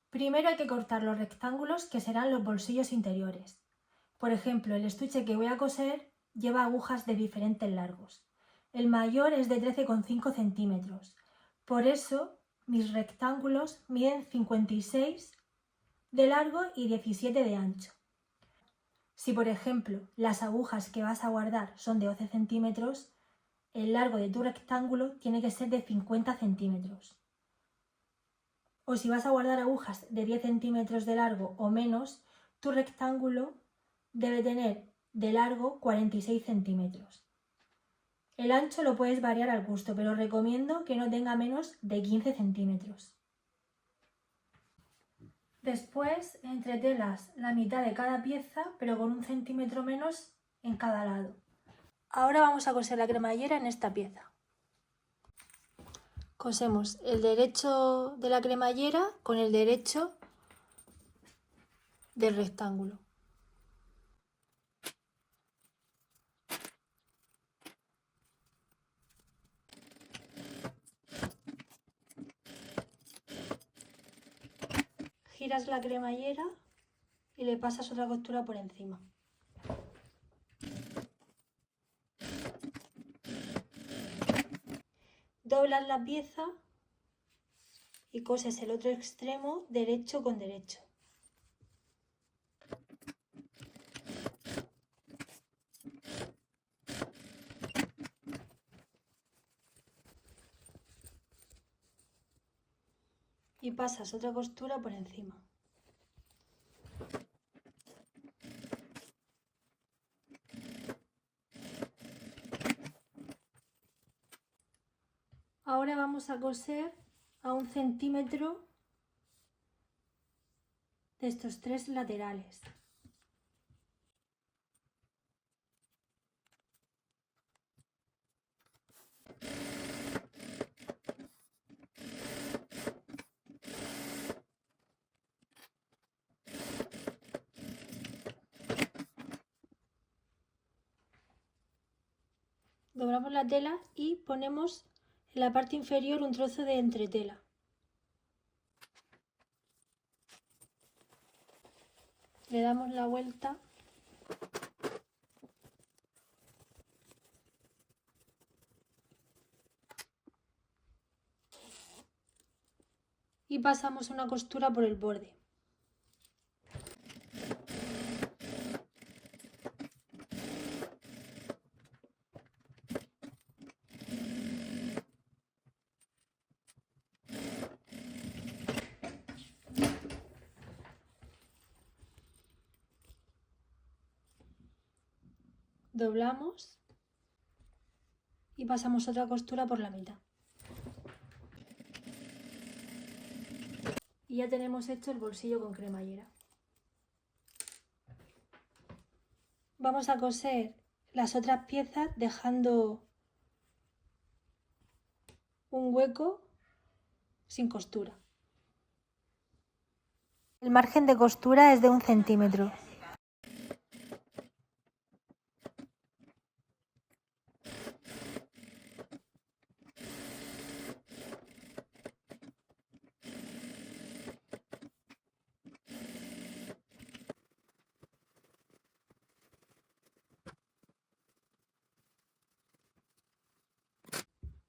Primero hay que cortar los rectángulos que serán los bolsillos interiores. Por ejemplo, el estuche que voy a coser lleva agujas de diferentes largos. El mayor es de 13,5 centímetros. Por eso mis rectángulos miden 56 de largo y 17 de ancho. Si por ejemplo las agujas que vas a guardar son de 12 centímetros, el largo de tu rectángulo tiene que ser de 50 centímetros. O si vas a guardar agujas de 10 centímetros de largo o menos, tu rectángulo debe tener de largo 46 centímetros. El ancho lo puedes variar al gusto, pero recomiendo que no tenga menos de 15 centímetros. Después entretelas la mitad de cada pieza, pero con 1 centímetro menos en cada lado. Ahora vamos a coser la cremallera en esta pieza. Cosemos el derecho de la cremallera con el derecho del rectángulo. Giras la cremallera y le pasas otra costura por encima. Doblas la pieza y coses el otro extremo derecho con derecho. Y pasas otra costura por encima. Ahora vamos a coser a 1 centímetro de estos 3 laterales. Doblamos la tela y ponemos en la parte inferior un trozo de entretela. Le damos la vuelta y pasamos una costura por el borde. Doblamos y pasamos otra costura por la mitad. Y ya tenemos hecho el bolsillo con cremallera. Vamos a coser las otras piezas dejando un hueco sin costura. El margen de costura es de 1 centímetro.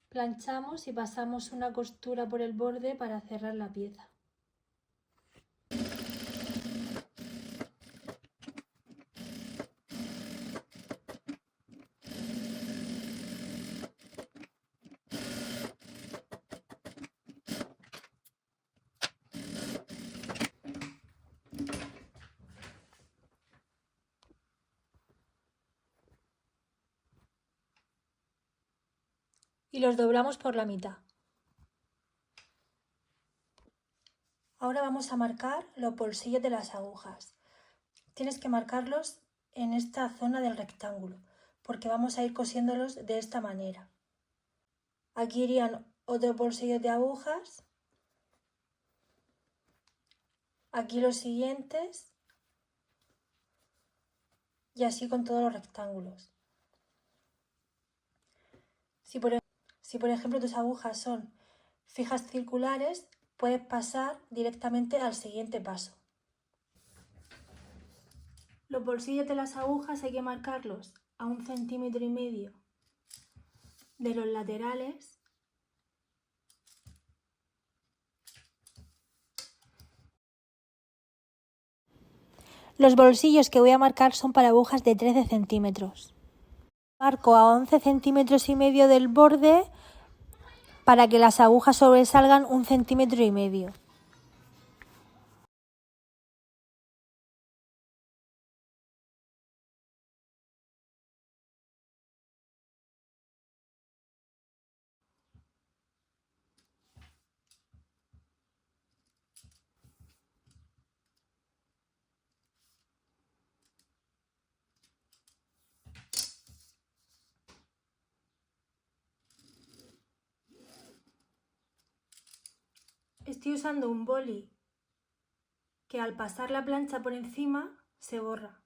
Planchamos y pasamos una costura por el borde para cerrar la pieza. Y los doblamos por la mitad. Ahora vamos a marcar los bolsillos de las agujas. Tienes que marcarlos en esta zona del rectángulo, porque vamos a ir cosiéndolos de esta manera. Aquí irían otros bolsillos de agujas, aquí los siguientes y así con todos los rectángulos. Si por ejemplo tus agujas son fijas circulares, puedes pasar directamente al siguiente paso. Los bolsillos de las agujas hay que marcarlos a 1,5 centímetros de los laterales Los bolsillos que voy a marcar son para agujas de 13 centímetros. Marco a 11,5 centímetros del borde para que las agujas sobresalgan 1,5 centímetros. Estoy usando un boli que al pasar la plancha por encima se borra.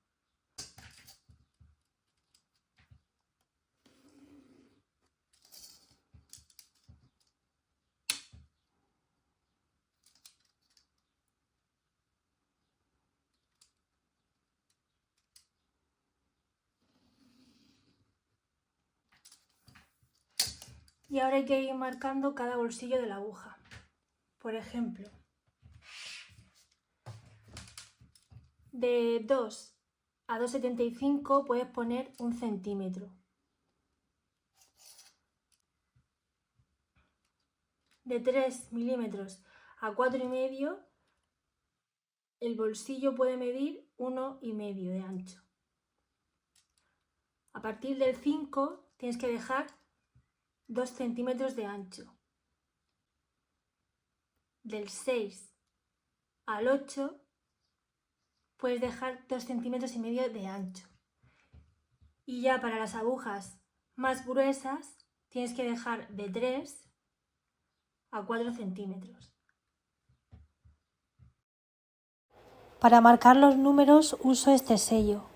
Y ahora hay que ir marcando cada bolsillo de la aguja. Por ejemplo, de 2 a 2,75 puedes poner 1 centímetro. De 3 milímetros a 4,5 el bolsillo puede medir 1,5 de ancho. A partir del 5 tienes que dejar 2 centímetros de ancho. Del 6 al 8 puedes dejar 2,5 centímetros de ancho. Y ya para las agujas más gruesas tienes que dejar de 3 a 4 centímetros. Para marcar los números uso este sello.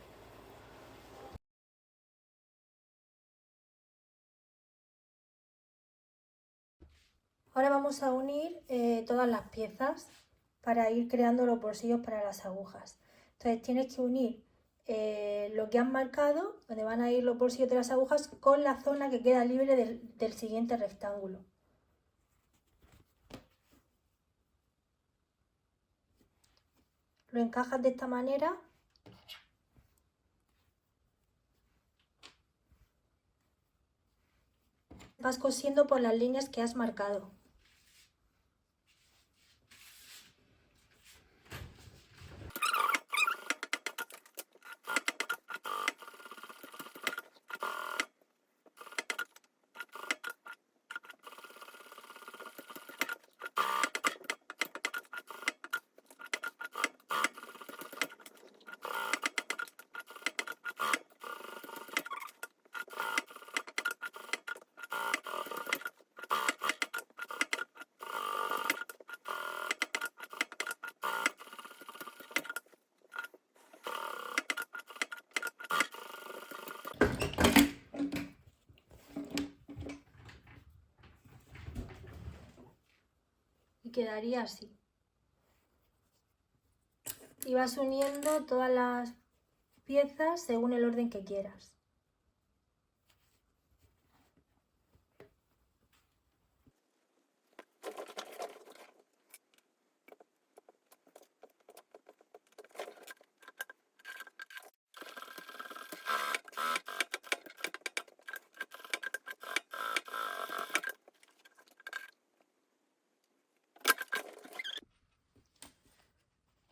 Ahora vamos a unir todas las piezas para ir creando los bolsillos para las agujas. Entonces tienes que unir lo que has marcado, donde van a ir los bolsillos de las agujas, con la zona que queda libre del siguiente rectángulo. Lo encajas de esta manera. Vas cosiendo por las líneas que has marcado. Y quedaría así. Y vas uniendo todas las piezas según el orden que quieras.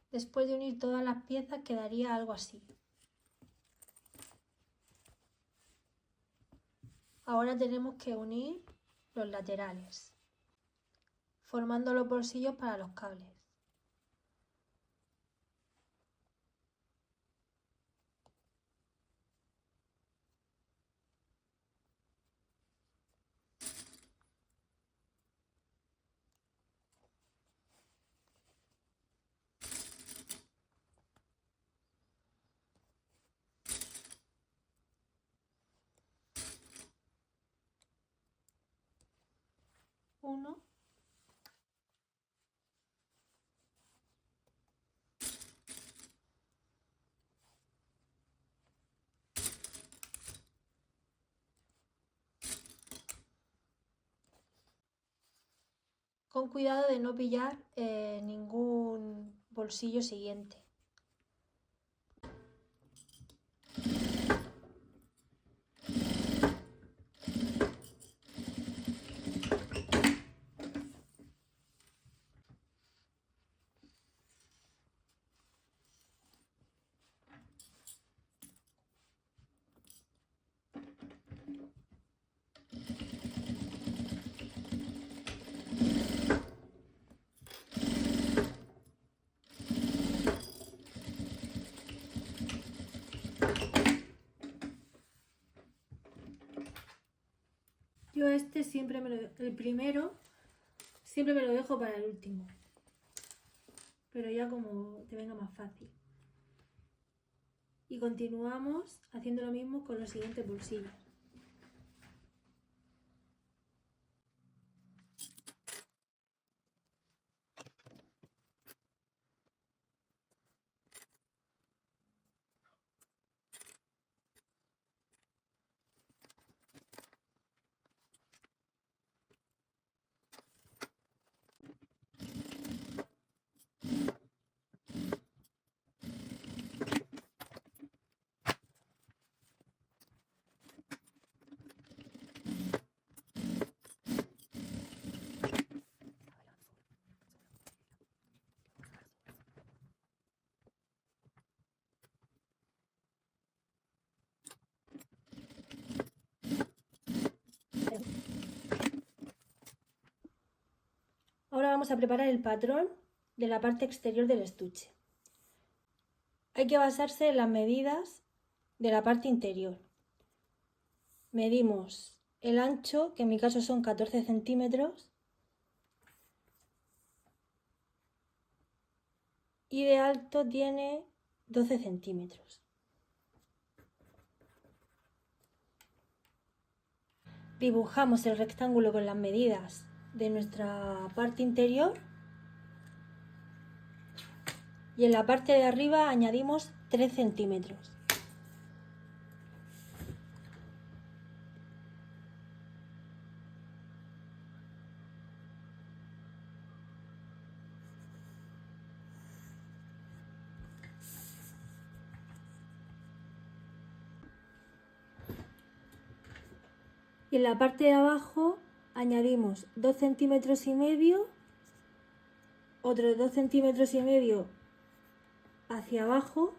Después de unir todas las piezas quedaría algo así. Ahora tenemos que unir los laterales, formando los bolsillos para los cables. Uno, con cuidado de no pillar ningún bolsillo siguiente. Yo el primero siempre me lo dejo para el último, pero ya como te venga más fácil. Y continuamos haciendo lo mismo con los siguientes bolsillos. Ahora vamos a preparar el patrón de la parte exterior del estuche. Hay que basarse en las medidas de la parte interior. Medimos el ancho, que en mi caso son 14 centímetros, y de alto tiene 12 centímetros. Dibujamos el rectángulo con las medidas de nuestra parte interior y en la parte de arriba añadimos 3 centímetros. Y en la parte de abajo añadimos 2 centímetros y medio, otros 2 centímetros y medio hacia abajo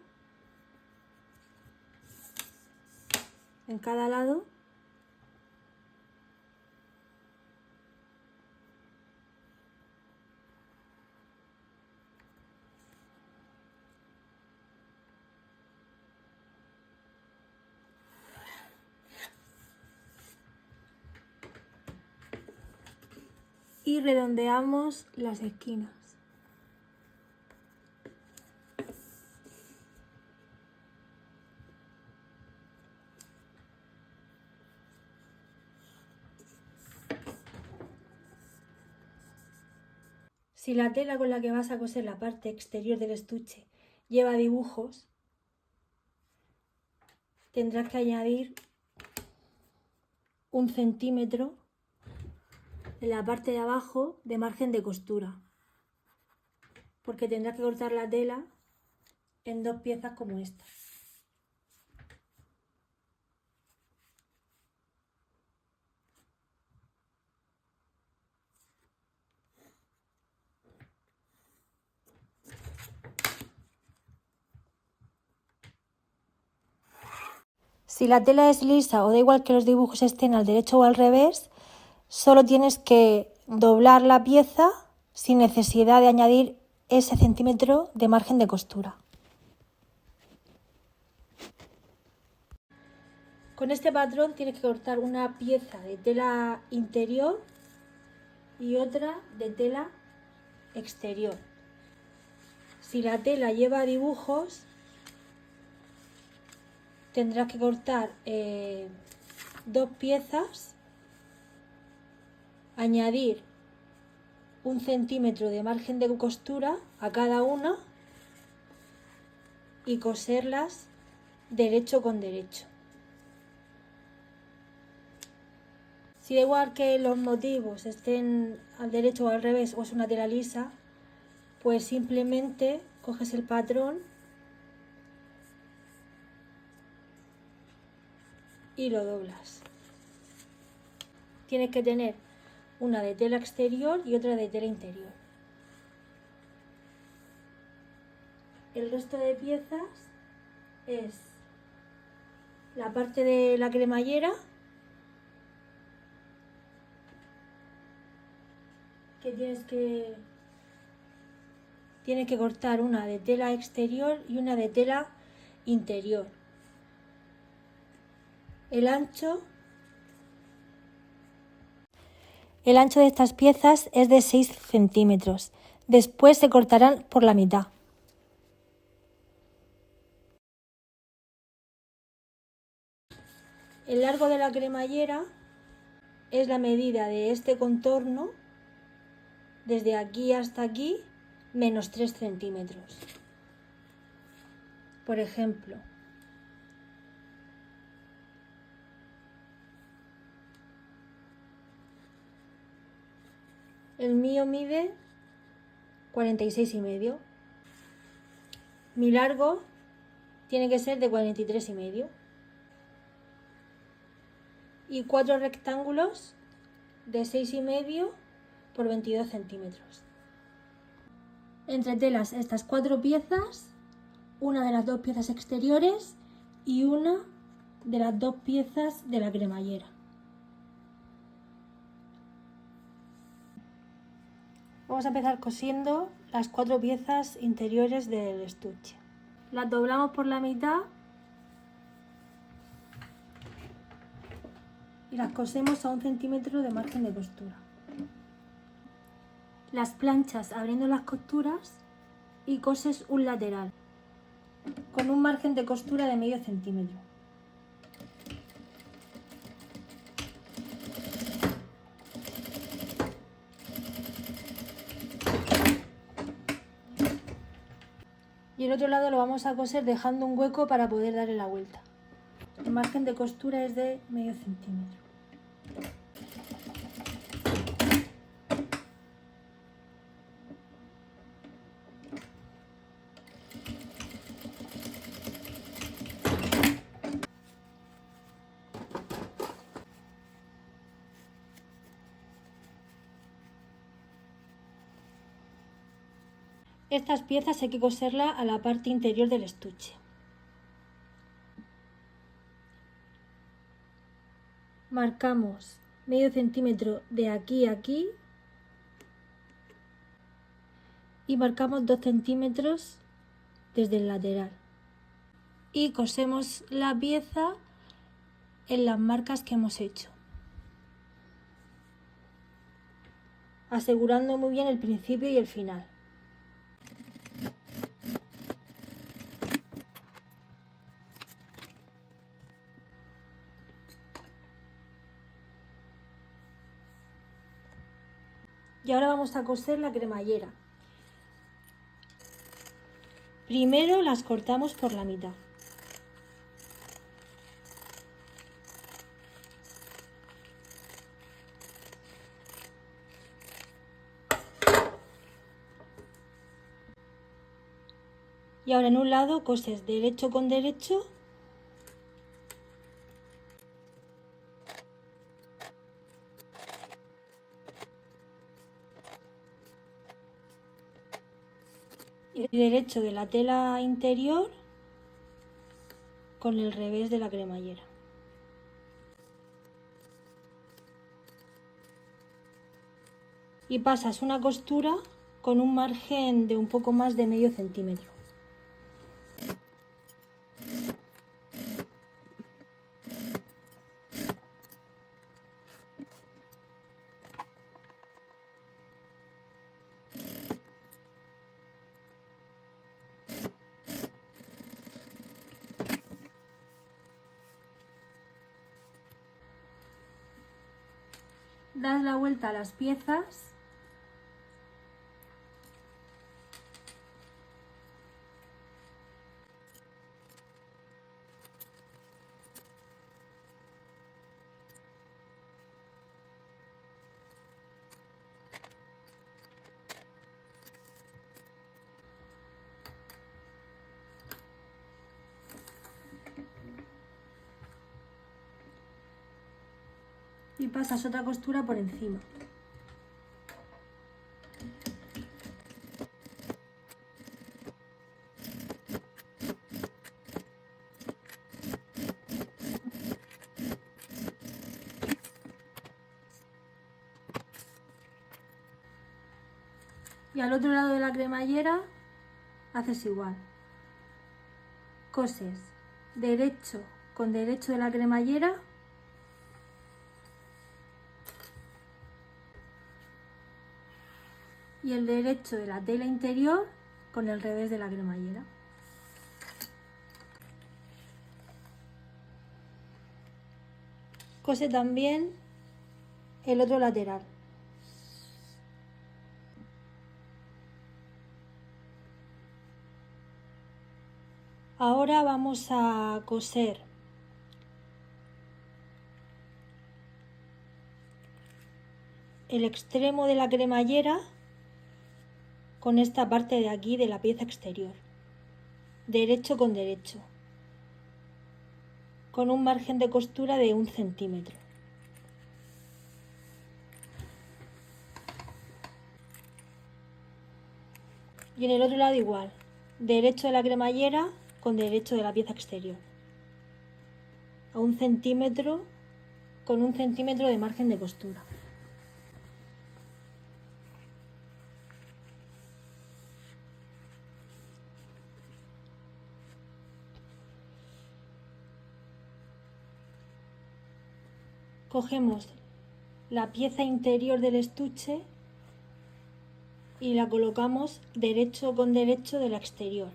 en cada lado, y redondeamos las esquinas. Si la tela con la que vas a coser la parte exterior del estuche lleva dibujos, tendrás que añadir 1 centímetro en la parte de abajo de margen de costura, porque tendrás que cortar la tela en 2 piezas como esta. Si la tela es lisa o da igual que los dibujos estén al derecho o al revés, solo tienes que doblar la pieza sin necesidad de añadir ese centímetro de margen de costura. Con este patrón tienes que cortar una pieza de tela interior y otra de tela exterior. Si la tela lleva dibujos, tendrás que cortar 2 piezas, añadir 1 centímetro de margen de costura a cada una y coserlas derecho con derecho. Si da igual que los motivos estén al derecho o al revés o es una tela lisa, pues simplemente coges el patrón y lo doblas. Tienes que tener una de tela exterior y otra de tela interior. El resto de piezas es la parte de la cremallera, que tienes que cortar una de tela exterior y una de tela interior. El ancho de estas piezas es de 6 centímetros. Después se cortarán por la mitad. El largo de la cremallera es la medida de este contorno, desde aquí hasta aquí, menos 3 centímetros. Por ejemplo, el mío mide 46,5. Mi largo tiene que ser de 43,5. Y 4 rectángulos de 6,5 por 22 centímetros. Entretelas estas 4 piezas, una de las 2 piezas exteriores y una de las 2 piezas de la cremallera. Vamos a empezar cosiendo las 4 piezas interiores del estuche. Las doblamos por la mitad y las cosemos a 1 centímetro de margen de costura. Las planchas abriendo las costuras y coses un lateral con un margen de costura de medio centímetro. Y el otro lado lo vamos a coser dejando un hueco para poder darle la vuelta. El margen de costura es de medio centímetro. Estas piezas hay que coserlas a la parte interior del estuche. Marcamos medio centímetro de aquí a aquí y marcamos 2 centímetros desde el lateral. Y cosemos la pieza en las marcas que hemos hecho, asegurando muy bien el principio y el final. Y ahora vamos a coser la cremallera. Primero las cortamos por la mitad. Y ahora en un lado coses derecho con derecho y derecho de la tela interior con el revés de la cremallera. Y pasas una costura con un margen de un poco más de medio centímetro. Das la vuelta a las piezas y pasas otra costura por encima. Y al otro lado de la cremallera haces igual. Coses derecho con derecho de la cremallera y el derecho de la tela interior con el revés de la cremallera. Cose también el otro lateral. Ahora vamos a coser el extremo de la cremallera con esta parte de aquí de la pieza exterior, derecho con derecho, con un margen de costura de 1 centímetro. Y en el otro lado igual, derecho de la cremallera con derecho de la pieza exterior, a 1 centímetro, con 1 centímetro de margen de costura. Cogemos la pieza interior del estuche y la colocamos derecho con derecho de la exterior.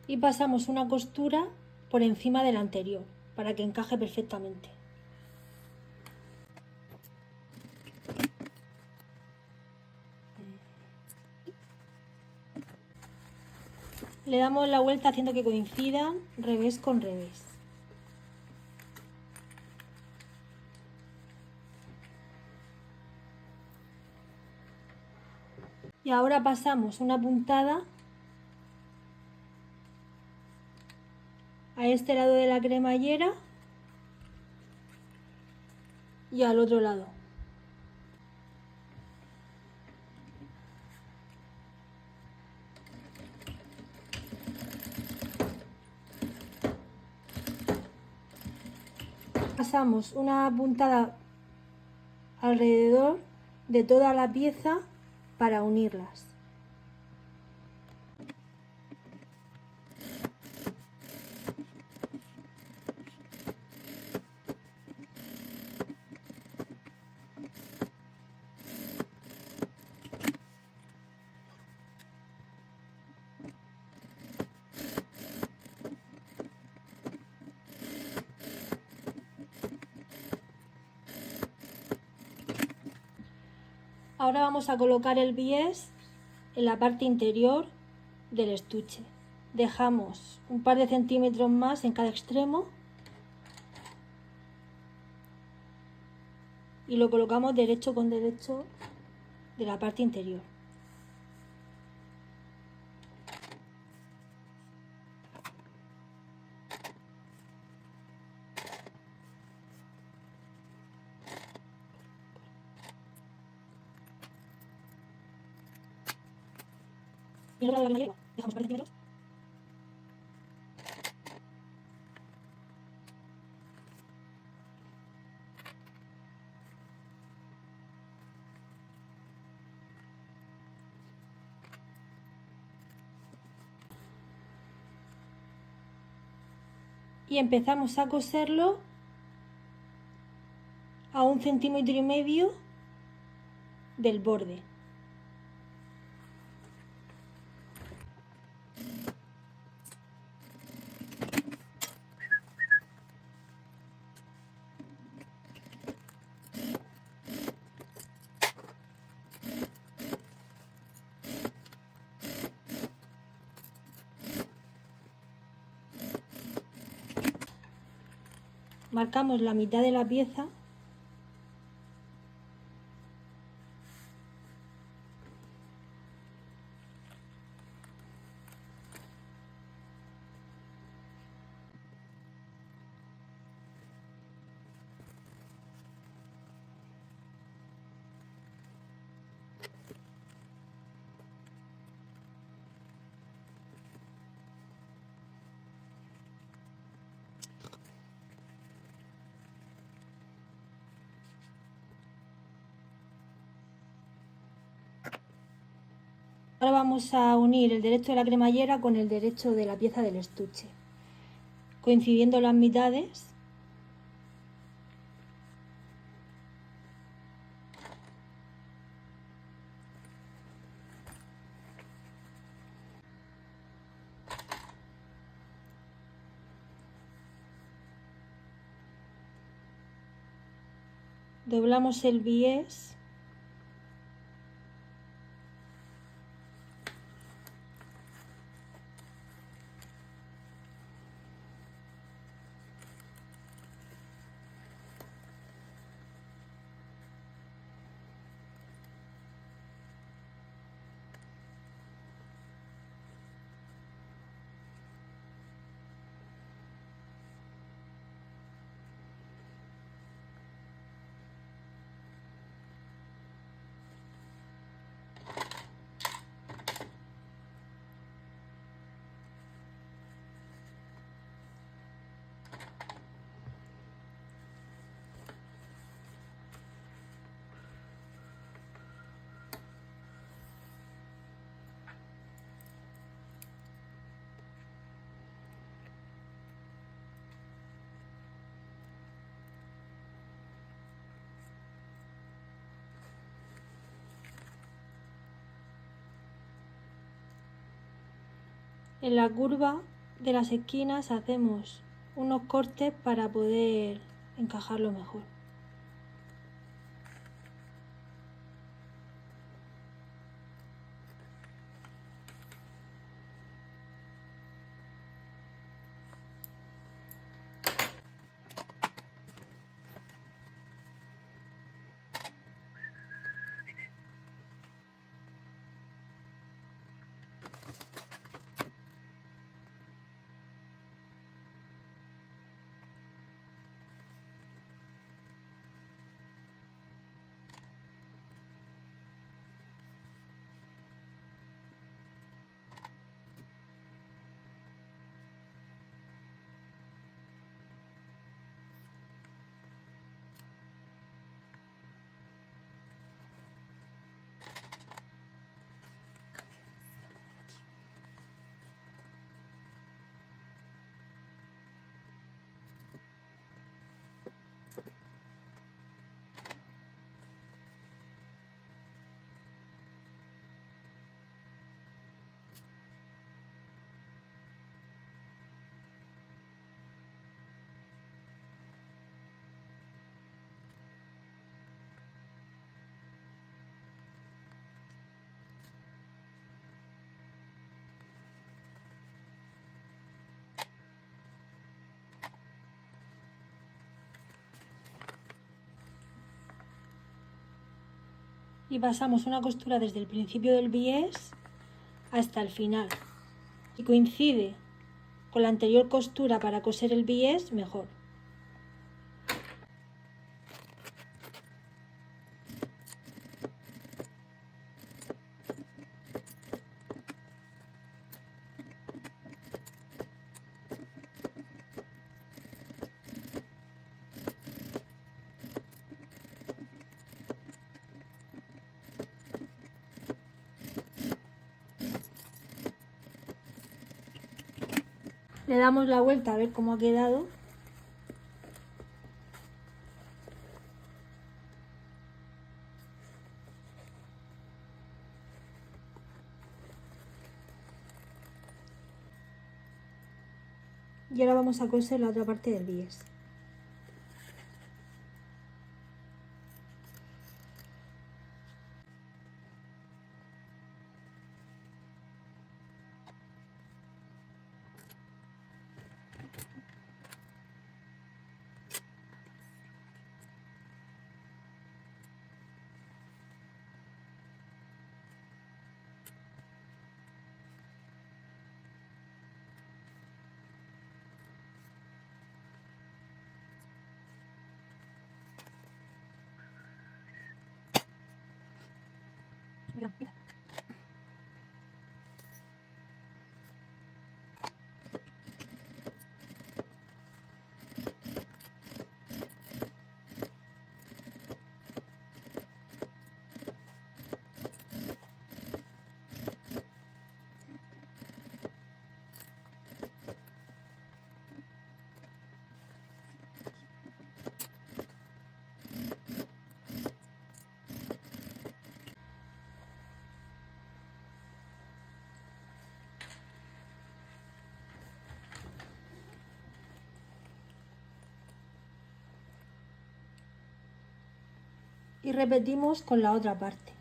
Y pasamos una costura por encima de la anterior para que encaje perfectamente. Le damos la vuelta haciendo que coincidan revés con revés. Y ahora pasamos una puntada a este lado de la cremallera y al otro lado. Pasamos una puntada alrededor de toda la pieza para unirlas. Ahora vamos a colocar el bies en la parte interior del estuche. Dejamos un par de centímetros más en cada extremo y lo colocamos derecho con derecho de la parte interior. Y ahora la cremallera, dejamos un par de centímetros. Y empezamos a coserlo a 1,5 centímetros del borde. marcamos la mitad de la pieza Ahora vamos a unir el derecho de la cremallera con el derecho de la pieza del estuche, coincidiendo las mitades. Doblamos el bies en la curva de las esquinas, hacemos unos cortes para poder encajarlo mejor. Y pasamos una costura desde el principio del bies hasta el final. Si coincide con la anterior costura para coser el bies, mejor. Le damos la vuelta a ver cómo ha quedado. Y ahora vamos a coser la otra parte del bies. Y repetimos con la otra parte.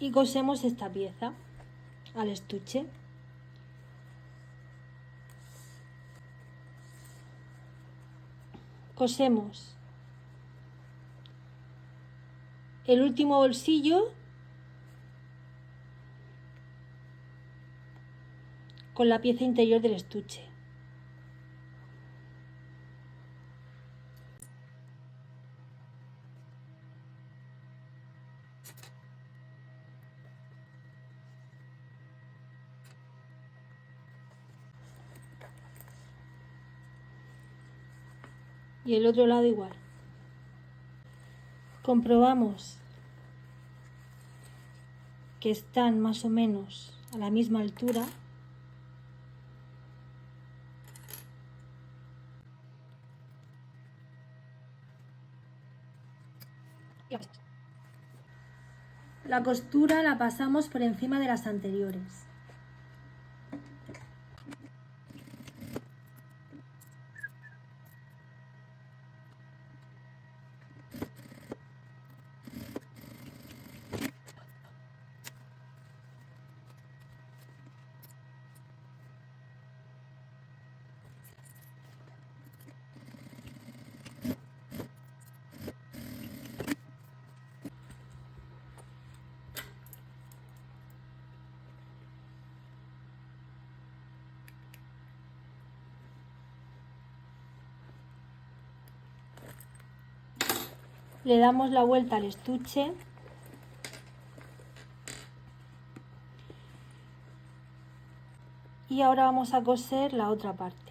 Y cosemos esta pieza al estuche. Cosemos el último bolsillo con la pieza interior del estuche. Y el otro lado igual. Comprobamos que están más o menos a la misma altura. La costura la pasamos por encima de las anteriores. Le damos la vuelta al estuche y ahora vamos a coser la otra parte.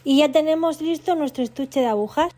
Y ya tenemos listo nuestro estuche de agujas.